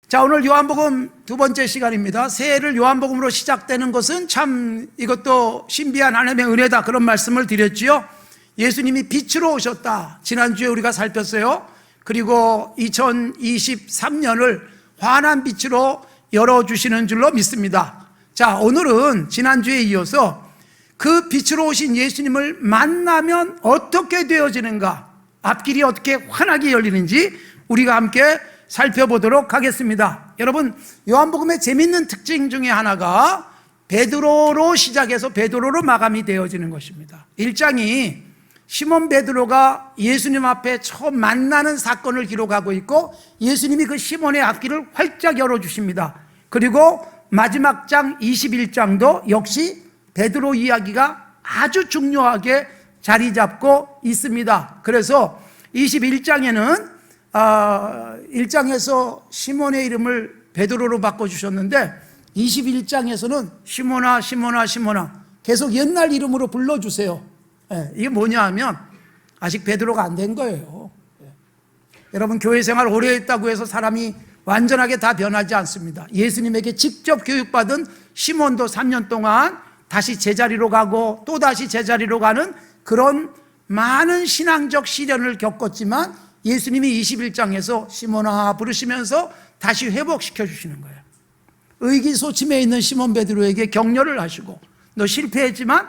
자, 오늘 요한복음 두 번째 시간입니다. 새해를 요한복음으로 시작되는 것은 참 이것도 신비한 하나님의 은혜다, 그런 말씀을 드렸지요. 예수님이 빛으로 오셨다, 지난주에 우리가 살폈어요. 그리고 2023년을 환한 빛으로 열어주시는 줄로 믿습니다. 자, 오늘은 지난주에 이어서 그 빛으로 오신 예수님을 만나면 어떻게 되어지는가, 앞길이 어떻게 환하게 열리는지 우리가 함께 살펴보도록 하겠습니다. 여러분, 요한복음의 재밌는 특징 중에 하나가 베드로로 시작해서 베드로로 마감이 되어지는 것입니다. 1장이 시몬 베드로가 예수님 앞에 처음 만나는 사건을 기록하고 있고, 예수님이 그 시몬의 앞길을 활짝 열어주십니다. 그리고 마지막 장 21장도 역시 베드로 이야기가 아주 중요하게 자리 잡고 있습니다. 그래서 21장에는 1장에서 시몬의 이름을 베드로로 바꿔주셨는데 21장에서는 시몬아 시몬아 시몬아 계속 옛날 이름으로 불러주세요. 이게 뭐냐 하면 아직 베드로가 안 된 거예요. 여러분, 교회 생활 오래 했다고 해서 사람이 완전하게 다 변하지 않습니다. 예수님에게 직접 교육받은 시몬도 3년 동안 다시 제자리로 가고 또 다시 제자리로 가는 그런 많은 신앙적 시련을 겪었지만 예수님이 21장에서 시몬아 부르시면서 다시 회복시켜 주시는 거예요. 의기소침해 있는 시몬 베드로에게 격려를 하시고, 너 실패했지만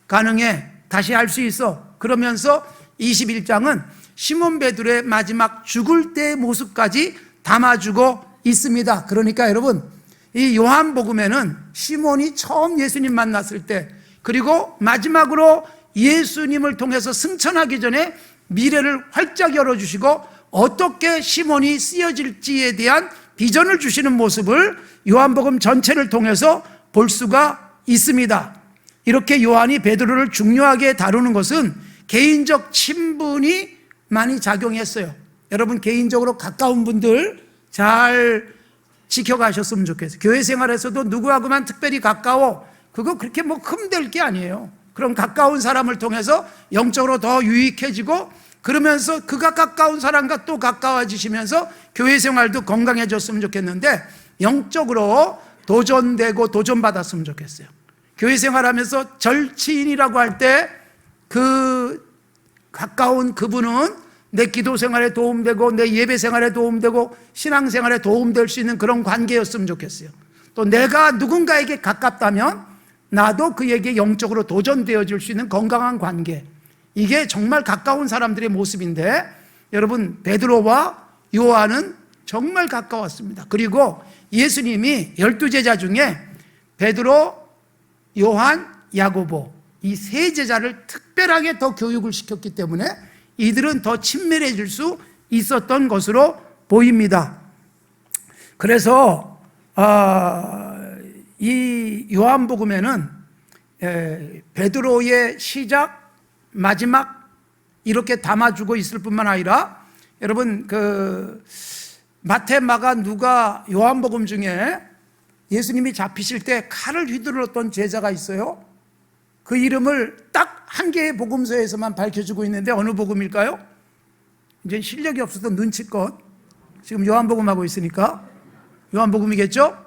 가능해, 다시 할 수 있어. 그러면서 21장은 시몬 베드로의 마지막 죽을 때의 모습까지 담아주고 있습니다. 그러니까 여러분, 이 요한복음에는 시몬이 처음 예수님 만났을 때, 그리고 마지막으로 예수님을 통해서 승천하기 전에 미래를 활짝 열어주시고 어떻게 시몬이 쓰여질지에 대한 비전을 주시는 모습을 요한복음 전체를 통해서 볼 수가 있습니다. 이렇게 요한이 베드로를 중요하게 다루는 것은 개인적 친분이 많이 작용했어요. 여러분, 개인적으로 가까운 분들 잘 지켜가셨으면 좋겠어요. 교회 생활에서도 누구하고만 특별히 가까워, 그거 그렇게 뭐 흠될 게 아니에요. 그럼 가까운 사람을 통해서 영적으로 더 유익해지고, 그러면서 그가 가까운 사람과 또 가까워지시면서 교회 생활도 건강해졌으면 좋겠는데 영적으로 도전되고 도전받았으면 좋겠어요. 교회 생활하면서 절친이라고 할 때 그 가까운 그분은 내 기도 생활에 도움되고 내 예배 생활에 도움되고 신앙 생활에 도움될 수 있는 그런 관계였으면 좋겠어요. 또 내가 누군가에게 가깝다면 나도 그에게 영적으로 도전되어질 수 있는 건강한 관계, 이게 정말 가까운 사람들의 모습인데, 여러분, 베드로와 요한은 정말 가까웠습니다. 그리고 예수님이 12제자 중에 베드로, 요한, 야고보 이 세 제자를 특별하게 더 교육을 시켰기 때문에 이들은 더 친밀해질 수 있었던 것으로 보입니다. 그래서 이 요한복음에는 베드로의 시작, 마지막 이렇게 담아주고 있을 뿐만 아니라, 여러분, 그 마태, 마가, 누가, 요한복음 중에 예수님이 잡히실 때 칼을 휘둘렀던 제자가 있어요. 그 이름을 딱 한 개의 복음서에서만 밝혀주고 있는데 어느 복음일까요? 이제 실력이 없어서 눈치껏 지금 요한복음 하고 있으니까 요한복음이겠죠?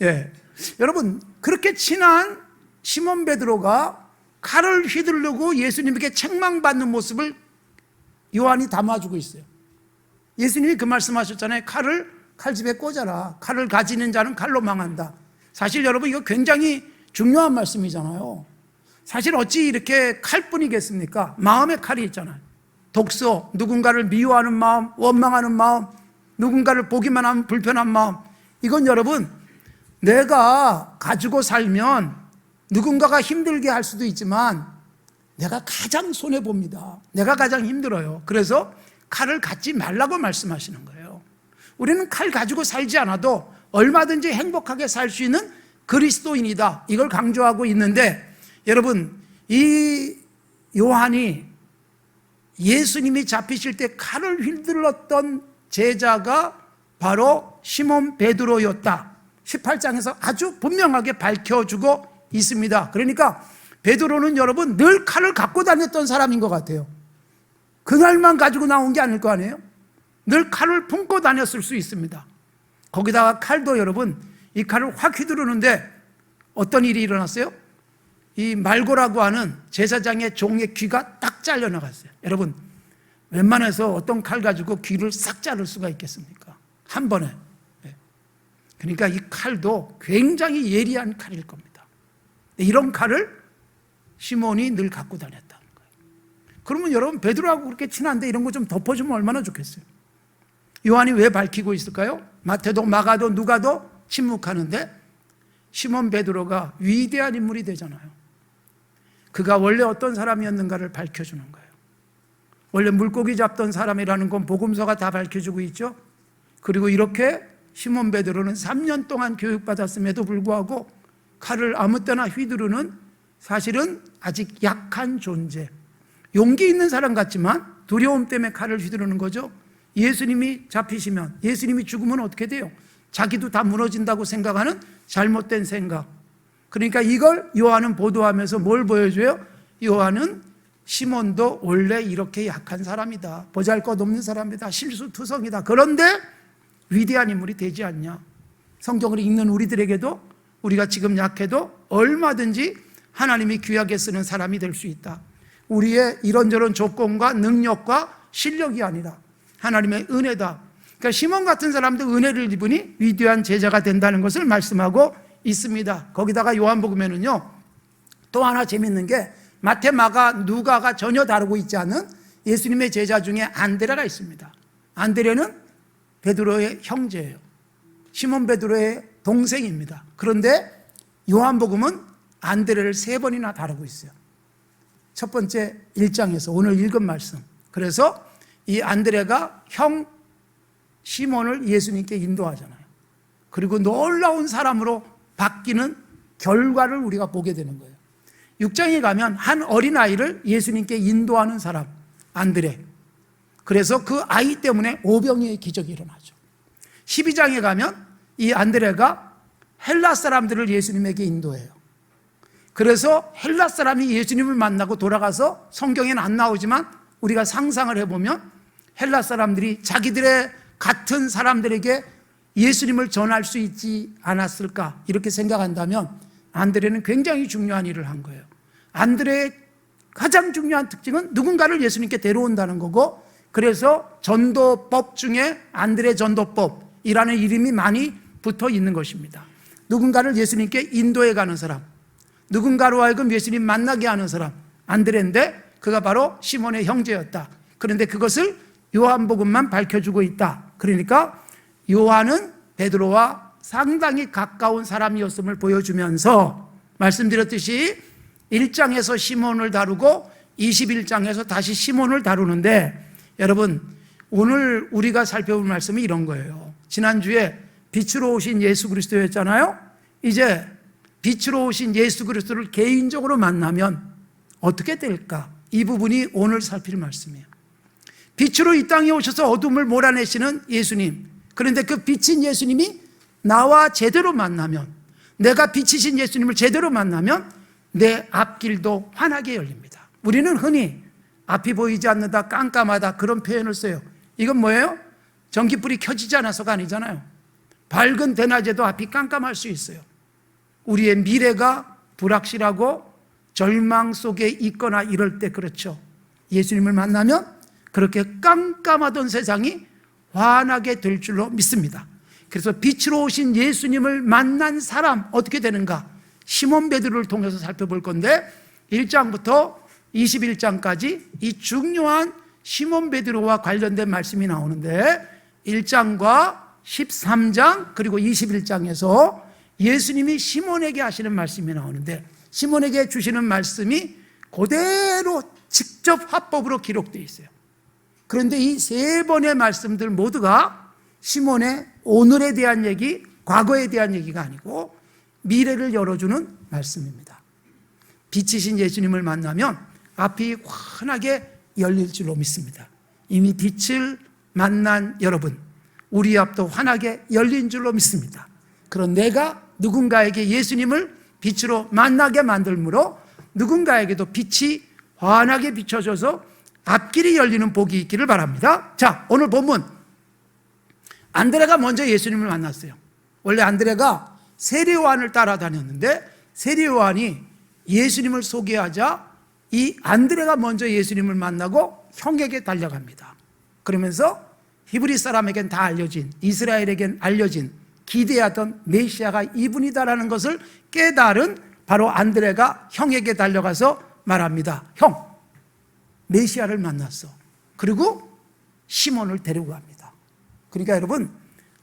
예. 여러분, 그렇게 친한 시몬 베드로가 칼을 휘두르고 예수님에게 책망받는 모습을 요한이 담아주고 있어요. 예수님이 그 말씀하셨잖아요. 칼을 칼집에 꽂아라. 칼을 가지는 자는 칼로 망한다. 사실 여러분, 이거 굉장히 중요한 말씀이잖아요. 사실 어찌 이렇게 칼뿐이겠습니까? 마음의 칼이 있잖아요. 독소, 누군가를 미워하는 마음, 원망하는 마음, 누군가를 보기만 하면 불편한 마음. 이건 여러분, 내가 가지고 살면 누군가가 힘들게 할 수도 있지만 내가 가장 손해봅니다. 내가 가장 힘들어요. 그래서 칼을 갖지 말라고 말씀하시는 거예요. 우리는 칼 가지고 살지 않아도 얼마든지 행복하게 살 수 있는 그리스도인이다, 이걸 강조하고 있는데, 여러분, 이 요한이 예수님이 잡히실 때 칼을 휘둘렀던 제자가 바로 시몬 베드로였다, 18장에서 아주 분명하게 밝혀주고 있습니다. 그러니까 베드로는 여러분 늘 칼을 갖고 다녔던 사람인 것 같아요. 그날만 가지고 나온 게 아닐 거 아니에요? 늘 칼을 품고 다녔을 수 있습니다. 거기다가 칼도 여러분, 이 칼을 확 휘두르는데 어떤 일이 일어났어요? 이 말고라고 하는 제사장의 종의 귀가 딱 잘려나갔어요. 여러분, 웬만해서 어떤 칼 가지고 귀를 싹 자를 수가 있겠습니까? 한 번에. 그러니까 이 칼도 굉장히 예리한 칼일 겁니다. 이런 칼을 시몬이 늘 갖고 다녔다는 거예요. 그러면 여러분, 베드로하고 그렇게 친한데 이런 거 좀 덮어주면 얼마나 좋겠어요. 요한이 왜 밝히고 있을까요? 마태도 마가도 누가도 침묵하는데 시몬 베드로가 위대한 인물이 되잖아요. 그가 원래 어떤 사람이었는가를 밝혀주는 거예요. 원래 물고기 잡던 사람이라는 건 복음서가 다 밝혀주고 있죠. 그리고 이렇게 시몬 베드로는 3년 동안 교육받았음에도 불구하고 칼을 아무 때나 휘두르는 사실은 아직 약한 존재, 용기 있는 사람 같지만 두려움 때문에 칼을 휘두르는 거죠. 예수님이 잡히시면, 예수님이 죽으면 어떻게 돼요? 자기도 다 무너진다고 생각하는 잘못된 생각. 그러니까 이걸 요한은 보도하면서 뭘 보여줘요? 요한은 시몬도 원래 이렇게 약한 사람이다, 보잘것없는 사람이다, 실수투성이다. 그런데 위대한 인물이 되지 않냐. 성경을 읽는 우리들에게도 우리가 지금 약해도 얼마든지 하나님이 귀하게 쓰는 사람이 될 수 있다. 우리의 이런저런 조건과 능력과 실력이 아니라 하나님의 은혜다. 그러니까 시몬 같은 사람도 은혜를 입으니 위대한 제자가 된다는 것을 말씀하고 있습니다. 거기다가 요한복음에는요, 또 하나 재밌는 게 마태, 마가, 누가가 전혀 다루고 있지 않은 예수님의 제자 중에 안드레가 있습니다. 안드레는 베드로의 형제예요. 시몬 베드로의 동생입니다. 그런데 요한복음은 안드레를 3번이나 다루고 있어요. 첫 번째 1장에서 오늘 읽은 말씀. 그래서 이 안드레가 형 시몬을 예수님께 인도하잖아요. 그리고 놀라운 사람으로 바뀌는 결과를 우리가 보게 되는 거예요. 6장에 가면 한 어린아이를 예수님께 인도하는 사람, 안드레. 그래서 그 아이 때문에 오병이의 기적이 일어나죠. 12장에 가면 이 안드레가 헬라 사람들을 예수님에게 인도해요. 그래서 헬라 사람이 예수님을 만나고 돌아가서 성경에는 안 나오지만 우리가 상상을 해보면 헬라 사람들이 자기들의 같은 사람들에게 예수님을 전할 수 있지 않았을까 이렇게 생각한다면 안드레는 굉장히 중요한 일을 한 거예요. 안드레의 가장 중요한 특징은 누군가를 예수님께 데려온다는 거고, 그래서 전도법 중에 안드레 전도법이라는 이름이 많이 붙어 있는 것입니다. 누군가를 예수님께 인도해 가는 사람, 누군가로 하여금 예수님 만나게 하는 사람, 안드레인데 그가 바로 시몬의 형제였다. 그런데 그것을 요한복음만 밝혀주고 있다. 그러니까 요한은 베드로와 상당히 가까운 사람이었음을 보여주면서 말씀드렸듯이 1장에서 시몬을 다루고 21장에서 다시 시몬을 다루는데, 여러분 오늘 우리가 살펴볼 말씀이 이런 거예요. 지난주에 빛으로 오신 예수 그리스도였잖아요. 이제 빛으로 오신 예수 그리스도를 개인적으로 만나면 어떻게 될까? 이 부분이 오늘 살필 말씀이에요. 빛으로 이 땅에 오셔서 어둠을 몰아내시는 예수님. 그런데 그 빛인 예수님이 나와 제대로 만나면, 내가 빛이신 예수님을 제대로 만나면 내 앞길도 환하게 열립니다. 우리는 흔히 앞이 보이지 않는다, 깜깜하다 그런 표현을 써요. 이건 뭐예요? 전기불이 켜지지 않아서가 아니잖아요. 밝은 대낮에도 앞이 깜깜할 수 있어요. 우리의 미래가 불확실하고 절망 속에 있거나 이럴 때 그렇죠. 예수님을 만나면 그렇게 깜깜하던 세상이 환하게 될 줄로 믿습니다. 그래서 빛으로 오신 예수님을 만난 사람 어떻게 되는가? 시몬 베드로를 통해서 살펴볼 건데 1장부터 21장까지 이 중요한 시몬 베드로와 관련된 말씀이 나오는데 1장과 13장 그리고 21장에서 예수님이 시몬에게 하시는 말씀이 나오는데, 시몬에게 주시는 말씀이 그대로 직접 화법으로 기록되어 있어요. 그런데 이 3번의 말씀들 모두가 시몬의 오늘에 대한 얘기, 과거에 대한 얘기가 아니고 미래를 열어주는 말씀입니다. 빛이신 예수님을 만나면 앞이 환하게 열릴 줄로 믿습니다. 이미 빛을 만난 여러분, 우리 앞도 환하게 열린 줄로 믿습니다. 그런 내가 누군가에게 예수님을 빛으로 만나게 만들므로 누군가에게도 빛이 환하게 비춰져서 앞길이 열리는 복이 있기를 바랍니다. 자, 오늘 본문 안드레가 먼저 예수님을 만났어요. 원래 안드레가 세례 요한을 따라다녔는데 세례 요한이 예수님을 소개하자 이 안드레가 먼저 예수님을 만나고 형에게 달려갑니다. 그러면서 히브리 사람에겐 다 알려진, 이스라엘에겐 알려진 기대하던 메시아가 이분이다라는 것을 깨달은 바로 안드레가 형에게 달려가서 말합니다. 형, 메시아를 만났어. 그리고 시몬을 데리고 갑니다. 그러니까 여러분,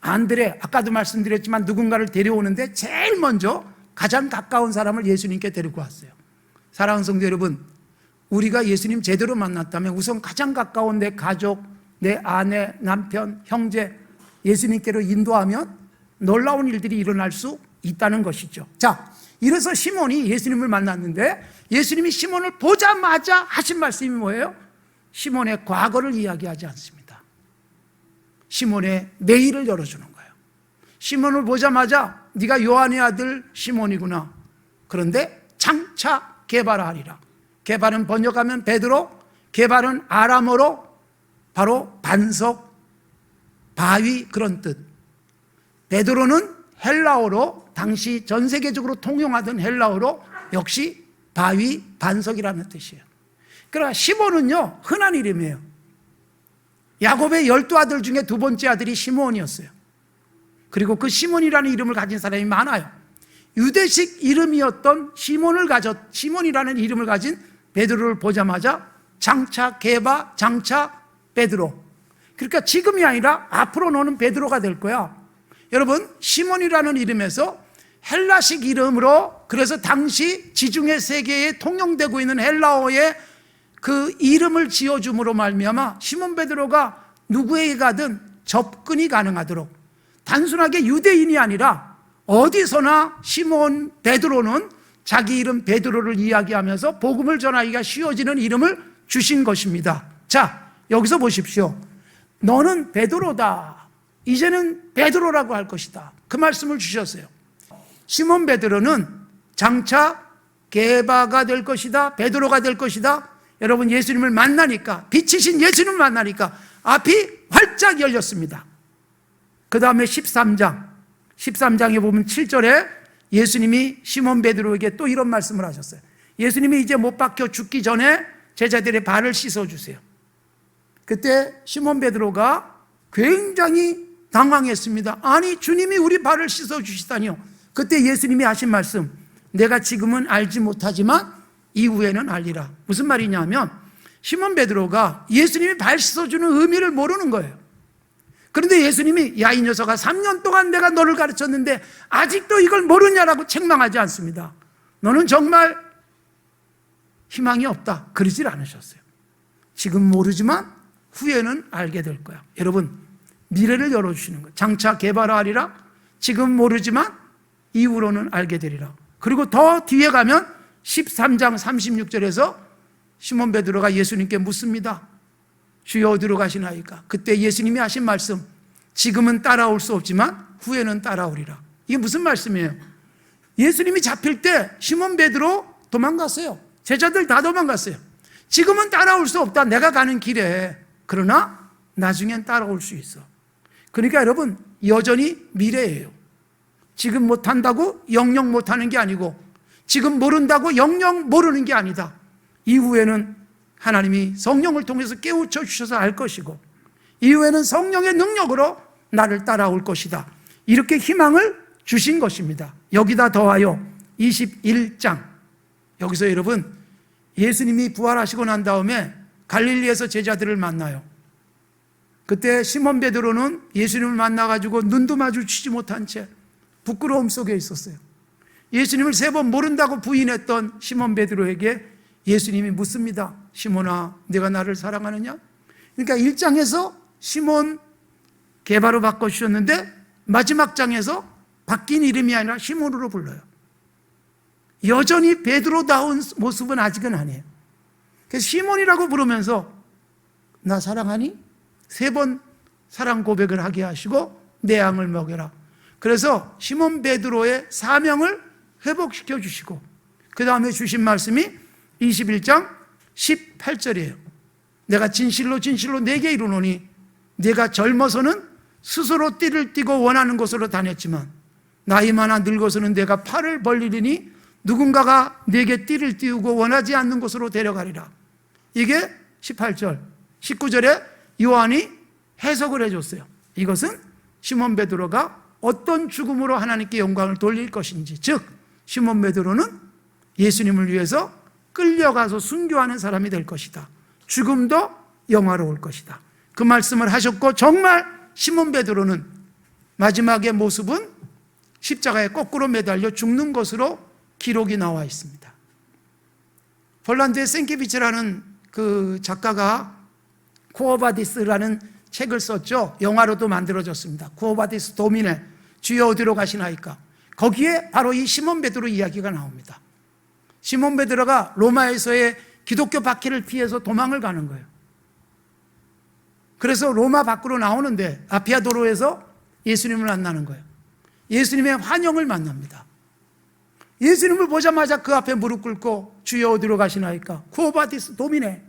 안드레, 아까도 말씀드렸지만 누군가를 데려오는데 제일 먼저 가장 가까운 사람을 예수님께 데리고 왔어요. 사랑하는 성도 여러분, 우리가 예수님 제대로 만났다면 우선 가장 가까운 내 가족, 내 아내, 남편, 형제, 예수님께로 인도하면 놀라운 일들이 일어날 수 있다는 것이죠. 자, 이래서 시몬이 예수님을 만났는데 예수님이 시몬을 보자마자 하신 말씀이 뭐예요? 시몬의 과거를 이야기하지 않습니다. 시몬의 내일을 열어주는 거예요. 시몬을 보자마자 네가 요한의 아들 시몬이구나. 그런데 장차 게바라하리라. 게바는 번역하면 베드로, 게바는 아람어로 바로 반석, 바위 그런 뜻. 베드로는 헬라어로 당시 전 세계적으로 통용하던 헬라어로 역시 바위, 반석이라는 뜻이에요. 그러나 시몬은요, 흔한 이름이에요. 야곱의 12아들 중에 두 번째 아들이 시몬이었어요. 그리고 그 시몬이라는 이름을 가진 사람이 많아요. 유대식 이름이었던 시몬이라는 이름을 가진 베드로를 보자마자 장차 게바, 장차 베드로. 그러니까 지금이 아니라 앞으로 너는 베드로가 될 거야. 여러분, 시몬이라는 이름에서 헬라식 이름으로, 그래서 당시 지중해 세계에 통용되고 있는 헬라어의 그 이름을 지어줌으로 말미암아 시몬 베드로가 누구에게 가든 접근이 가능하도록, 단순하게 유대인이 아니라 어디서나 시몬 베드로는 자기 이름 베드로를 이야기하면서 복음을 전하기가 쉬워지는 이름을 주신 것입니다. 자, 여기서 보십시오. 너는 베드로다. 이제는 베드로라고 할 것이다. 그 말씀을 주셨어요. 시몬 베드로는 장차 게바가 될 것이다. 베드로가 될 것이다. 여러분, 예수님을 만나니까, 빛이신 예수님을 만나니까 앞이 활짝 열렸습니다. 그 다음에 13장에 보면 7절에 예수님이 시몬 베드로에게 또 이런 말씀을 하셨어요. 예수님이 이제 못 박혀 죽기 전에 제자들의 발을 씻어주세요. 그때 시몬 베드로가 굉장히 당황했습니다. 아니, 주님이 우리 발을 씻어주시다니요. 그때 예수님이 하신 말씀, 내가 지금은 알지 못하지만 이후에는 알리라. 무슨 말이냐면 시몬 베드로가 예수님이 발 씻어주는 의미를 모르는 거예요. 그런데 예수님이 야, 이 녀석아, 3년 동안 내가 너를 가르쳤는데 아직도 이걸 모르냐라고 책망하지 않습니다. 너는 정말 희망이 없다, 그러질 않으셨어요. 지금 모르지만 후에는 알게 될 거야. 여러분, 미래를 열어주시는 거예요. 장차 게바라하리라. 지금 모르지만 이후로는 알게 되리라. 그리고 더 뒤에 가면 13장 36절에서 시몬 베드로가 예수님께 묻습니다. 주여, 어디로 가시나이까? 그때 예수님이 하신 말씀, 지금은 따라올 수 없지만 후에는 따라오리라. 이게 무슨 말씀이에요? 예수님이 잡힐 때 시몬 베드로 도망갔어요. 제자들 다 도망갔어요. 지금은 따라올 수 없다, 내가 가는 길에. 그러나 나중엔 따라올 수 있어. 그러니까 여러분, 여전히 미래예요. 지금 못한다고 영영 못하는 게 아니고, 지금 모른다고 영영 모르는 게 아니다. 이후에는 하나님이 성령을 통해서 깨우쳐 주셔서 알 것이고, 이후에는 성령의 능력으로 나를 따라올 것이다. 이렇게 희망을 주신 것입니다. 여기다 더하여 21장, 여기서 여러분, 예수님이 부활하시고 난 다음에 갈릴리에서 제자들을 만나요. 그때 시몬 베드로는 예수님을 만나가지고 눈도 마주치지 못한 채 부끄러움 속에 있었어요. 예수님을 3번 모른다고 부인했던 시몬 베드로에게 예수님이 묻습니다. 시몬아, 네가 나를 사랑하느냐? 그러니까 1장에서 시몬 게바로 바꿔주셨는데 마지막 장에서 바뀐 이름이 아니라 시몬으로 불러요. 여전히 베드로다운 모습은 아직은 아니에요. 그래서 시몬이라고 부르면서 나 사랑하니? 3번 사랑 고백을 하게 하시고 내 양을 먹여라. 그래서 시몬 베드로의 사명을 회복시켜 주시고, 그 다음에 주신 말씀이 21장 18절이에요. 내가 진실로 진실로 네게 이르노니 네가 젊어서는 스스로 띠를 띠고 원하는 곳으로 다녔지만 나이 많아 늙어서는 내가 팔을 벌리리니 누군가가 내게 띠를 띄우고 원하지 않는 곳으로 데려가리라. 이게 18절, 19절에 요한이 해석을 해줬어요. 이것은 시몬 베드로가 어떤 죽음으로 하나님께 영광을 돌릴 것인지, 즉 시몬 베드로는 예수님을 위해서 끌려가서 순교하는 사람이 될 것이다. 죽음도 영화로울 것이다. 그 말씀을 하셨고 정말 시몬 베드로는 마지막의 모습은 십자가에 거꾸로 매달려 죽는 것으로 기록이 나와 있습니다. 폴란드의 생케비치라는 그 작가가 쿠오바디스라는 책을 썼죠. 영화로도 만들어졌습니다. 쿠오바디스 도미네, 주여 어디로 가시나이까. 거기에 바로 이 시몬 베드로 이야기가 나옵니다. 시몬 베드로가 로마에서의 기독교 박해를 피해서 도망을 가는 거예요. 그래서 로마 밖으로 나오는데 아피아 도로에서 예수님을 만나는 거예요. 예수님의 환영을 만납니다. 예수님을 보자마자 그 앞에 무릎 꿇고 주여 어디로 가시나이까. 쿠오바디스 도미네.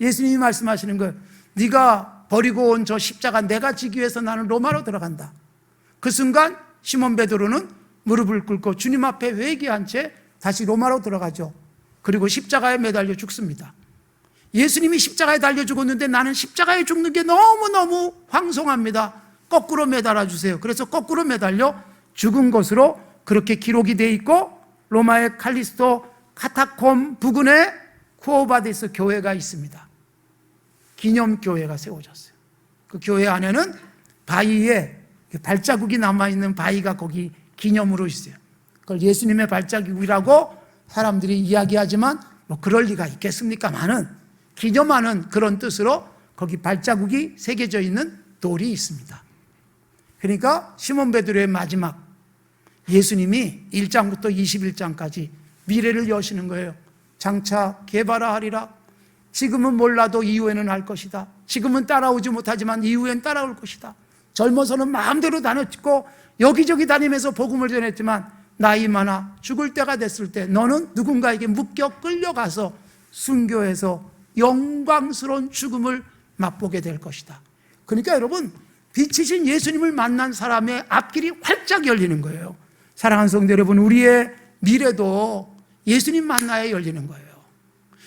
예수님이 말씀하시는 거예요. 네가 버리고 온 저 십자가 내가 지기 위해서 나는 로마로 들어간다. 그 순간 시몬 베드로는 무릎을 꿇고 주님 앞에 회개한 채 다시 로마로 들어가죠. 그리고 십자가에 매달려 죽습니다. 예수님이 십자가에 달려 죽었는데 나는 십자가에 죽는 게 너무너무 황송합니다. 거꾸로 매달아 주세요. 그래서 거꾸로 매달려 죽은 것으로 그렇게 기록이 돼 있고, 로마의 칼리스토 카타콤 부근에 쿠오바디스 교회가 있습니다. 기념교회가 세워졌어요. 그 교회 안에는 바위에 발자국이 남아있는 바위가 거기 기념으로 있어요. 그걸 예수님의 발자국이라고 사람들이 이야기하지만 뭐 그럴 리가 있겠습니까마는 기념하는 그런 뜻으로 거기 발자국이 새겨져 있는 돌이 있습니다. 그러니까 시몬 베드로의 마지막, 예수님이 1장부터 21장까지 미래를 여시는 거예요. 장차 개발하리라. 지금은 몰라도 이후에는 알 것이다. 지금은 따라오지 못하지만 이후엔 따라올 것이다. 젊어서는 마음대로 다녔고 여기저기 다니면서 복음을 전했지만 나이 많아 죽을 때가 됐을 때 너는 누군가에게 묶여 끌려가서 순교해서 영광스러운 죽음을 맛보게 될 것이다. 그러니까 여러분, 빛이신 예수님을 만난 사람의 앞길이 활짝 열리는 거예요. 사랑하는 성도 여러분, 우리의 미래도 예수님 만나야 열리는 거예요.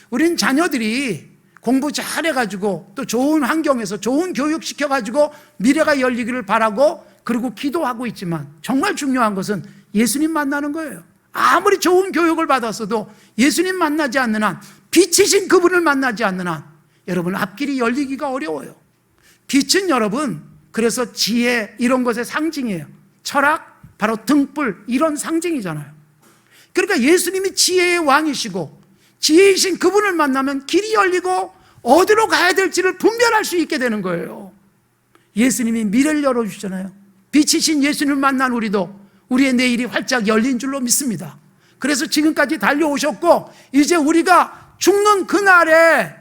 우린 자녀들이 공부 잘해가지고 또 좋은 환경에서 좋은 교육 시켜가지고 미래가 열리기를 바라고 그리고 기도하고 있지만 정말 중요한 것은 예수님 만나는 거예요. 아무리 좋은 교육을 받았어도 예수님 만나지 않는 한, 빛이신 그분을 만나지 않는 한 여러분 앞길이 열리기가 어려워요. 빛은 여러분 그래서 지혜 이런 것의 상징이에요. 철학, 바로 등불 이런 상징이잖아요. 그러니까 예수님이 지혜의 왕이시고 지혜이신 그분을 만나면 길이 열리고 어디로 가야 될지를 분별할 수 있게 되는 거예요. 예수님이 미래를 열어주잖아요. 빛이신 예수님을 만난 우리도 우리의 내일이 활짝 열린 줄로 믿습니다. 그래서 지금까지 달려오셨고 이제 우리가 죽는 그날에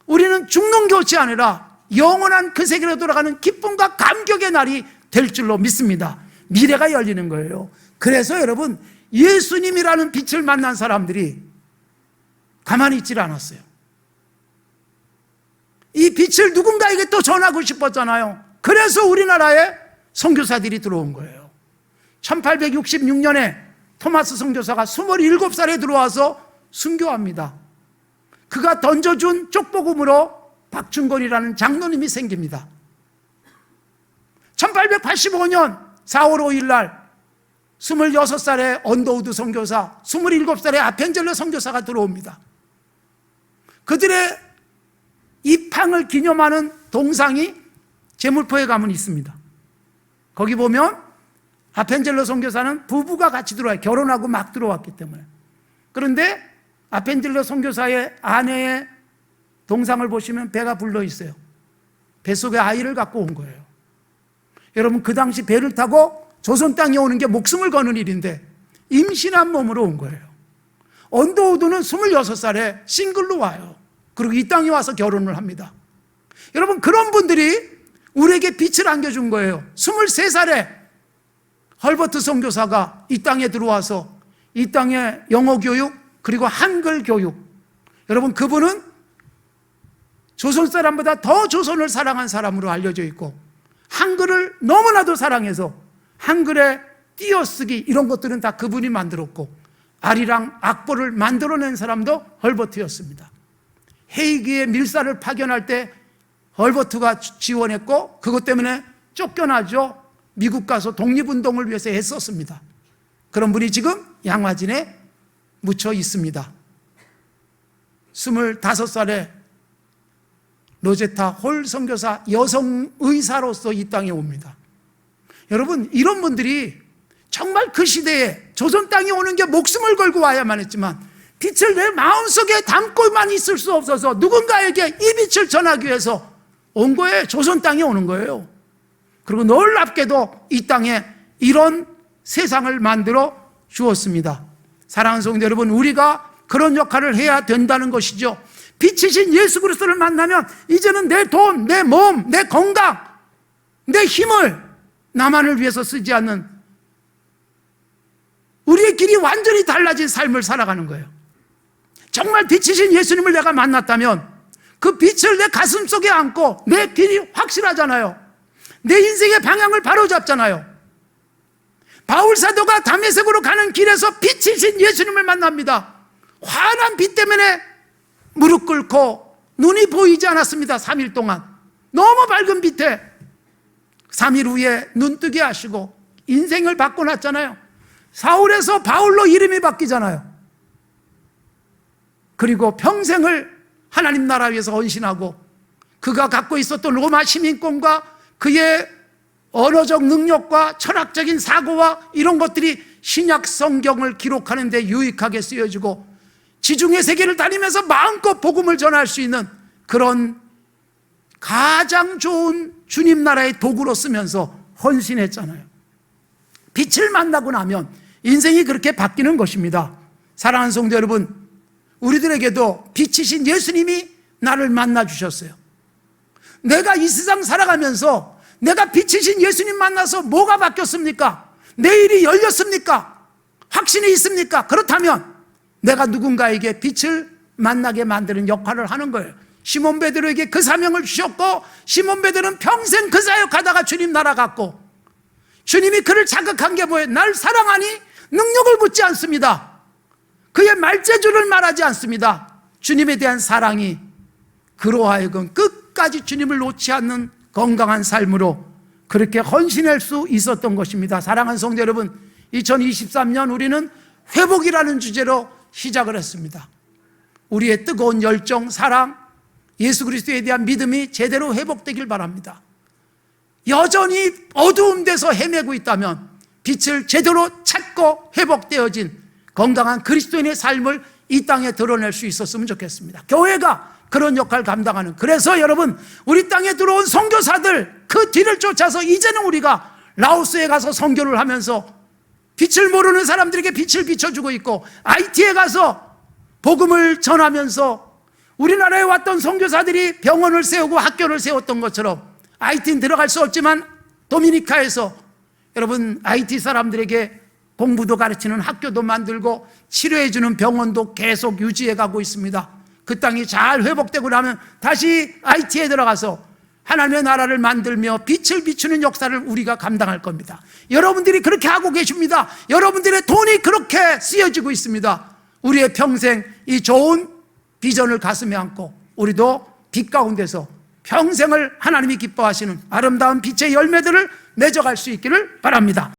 우리는 죽는 것이 아니라 영원한 그 세계로 돌아가는 기쁨과 감격의 날이 될 줄로 믿습니다. 미래가 열리는 거예요. 그래서 여러분, 예수님이라는 빛을 만난 사람들이 가만히 있질 않았어요. 이 빛을 누군가에게 또 전하고 싶었잖아요. 그래서 우리나라에 선교사들이 들어온 거예요. 1866년에 토마스 선교사가 27살에 들어와서 순교합니다. 그가 던져준 쪽복음으로 박준건이라는 장로님이 생깁니다. 1885년 4월 5일 날 26살의 언더우드 선교사, 27살의 아펜젤러 선교사가 들어옵니다. 그들의 입항을 기념하는 동상이 제물포에 가면 있습니다. 거기 보면 아펜젤러 선교사는 부부가 같이 들어와요. 결혼하고 막 들어왔기 때문에. 그런데 아펜젤러 선교사의 아내의 동상을 보시면 배가 불러 있어요. 뱃속에 아이를 갖고 온 거예요. 여러분, 그 당시 배를 타고 조선 땅에 오는 게 목숨을 거는 일인데 임신한 몸으로 온 거예요. 언더우드는 26살에 싱글로 와요. 그리고 이 땅에 와서 결혼을 합니다. 여러분, 그런 분들이 우리에게 빛을 안겨준 거예요. 23살에 헐버트 선교사가 이 땅에 들어와서 이 땅에 영어 교육 그리고 한글 교육, 여러분 그분은 조선 사람보다 더 조선을 사랑한 사람으로 알려져 있고 한글을 너무나도 사랑해서 한글의 띄어쓰기 이런 것들은 다 그분이 만들었고, 아리랑 악보를 만들어낸 사람도 헐버트였습니다. 헤이기의 밀사를 파견할 때 헐버트가 지원했고, 그것 때문에 쫓겨나죠. 미국 가서 독립운동을 위해서 애썼습니다. 그런 분이 지금 양화진에 묻혀 있습니다. 25살에 로제타 홀 선교사 여성 의사로서 이 땅에 옵니다. 여러분, 이런 분들이 정말 그 시대에 조선 땅에 오는 게 목숨을 걸고 와야만 했지만 빛을 내 마음속에 담고만 있을 수 없어서 누군가에게 이 빛을 전하기 위해서 온 거예요. 조선 땅에 오는 거예요. 그리고 놀랍게도 이 땅에 이런 세상을 만들어 주었습니다. 사랑하는 성도 여러분, 우리가 그런 역할을 해야 된다는 것이죠. 빛이신 예수 그리스도를 만나면 이제는 내 돈, 내 몸, 내 건강, 내 힘을 나만을 위해서 쓰지 않는 우리의 길이 완전히 달라진 삶을 살아가는 거예요. 정말 빛이신 예수님을 내가 만났다면 그 빛을 내 가슴 속에 안고 내 길이 확실하잖아요. 내 인생의 방향을 바로잡잖아요. 바울 사도가 다메섹으로 가는 길에서 빛이신 예수님을 만납니다. 환한 빛 때문에 무릎 꿇고 눈이 보이지 않았습니다. 3일 동안 너무 밝은 빛에 3일 후에 눈뜨게 하시고 인생을 바꿔놨잖아요. 사울에서 바울로 이름이 바뀌잖아요. 그리고 평생을 하나님 나라 위해서 헌신하고 그가 갖고 있었던 로마 시민권과 그의 언어적 능력과 철학적인 사고와 이런 것들이 신약 성경을 기록하는 데 유익하게 쓰여지고 지중해 세계를 다니면서 마음껏 복음을 전할 수 있는 그런 가장 좋은 주님 나라의 도구로 쓰면서 헌신했잖아요. 빛을 만나고 나면 인생이 그렇게 바뀌는 것입니다. 사랑하는 성도 여러분, 우리들에게도 빛이신 예수님이 나를 만나 주셨어요. 내가 이 세상 살아가면서 내가 빛이신 예수님 만나서 뭐가 바뀌었습니까? 내 일이 열렸습니까? 확신이 있습니까? 그렇다면 내가 누군가에게 빛을 만나게 만드는 역할을 하는 거예요. 시몬 베드로에게 그 사명을 주셨고 시몬 베드로는 평생 그 사역하다가 주님 날아갔고 주님이 그를 자극한 게 뭐예요? 날 사랑하니 능력을 묻지 않습니다. 그의 말재주를 말하지 않습니다. 주님에 대한 사랑이 그로 하여금 끝까지 주님을 놓지 않는 건강한 삶으로 그렇게 헌신할 수 있었던 것입니다. 사랑하는 성도 여러분, 2023년 우리는 회복이라는 주제로 시작을 했습니다. 우리의 뜨거운 열정, 사랑, 예수 그리스도에 대한 믿음이 제대로 회복되길 바랍니다. 여전히 어두운 데서 헤매고 있다면 빛을 제대로 찾고 회복되어진 건강한 그리스도인의 삶을 이 땅에 드러낼 수 있었으면 좋겠습니다. 교회가 그런 역할을 감당하는, 그래서 여러분, 우리 땅에 들어온 선교사들 그 뒤를 쫓아서 이제는 우리가 라오스에 가서 선교를 하면서 빛을 모르는 사람들에게 빛을 비춰주고 있고, IT에 가서 복음을 전하면서 우리나라에 왔던 선교사들이 병원을 세우고 학교를 세웠던 것처럼, IT는 들어갈 수 없지만 도미니카에서 여러분 IT 사람들에게 공부도 가르치는 학교도 만들고 치료해주는 병원도 계속 유지해가고 있습니다. 그 땅이 잘 회복되고 나면 다시 IT에 들어가서 하나님의 나라를 만들며 빛을 비추는 역사를 우리가 감당할 겁니다. 여러분들이 그렇게 하고 계십니다. 여러분들의 돈이 그렇게 쓰여지고 있습니다. 우리의 평생 이 좋은 비전을 가슴에 안고 우리도 빛 가운데서 평생을 하나님이 기뻐하시는 아름다운 빛의 열매들을 맺어갈 수 있기를 바랍니다.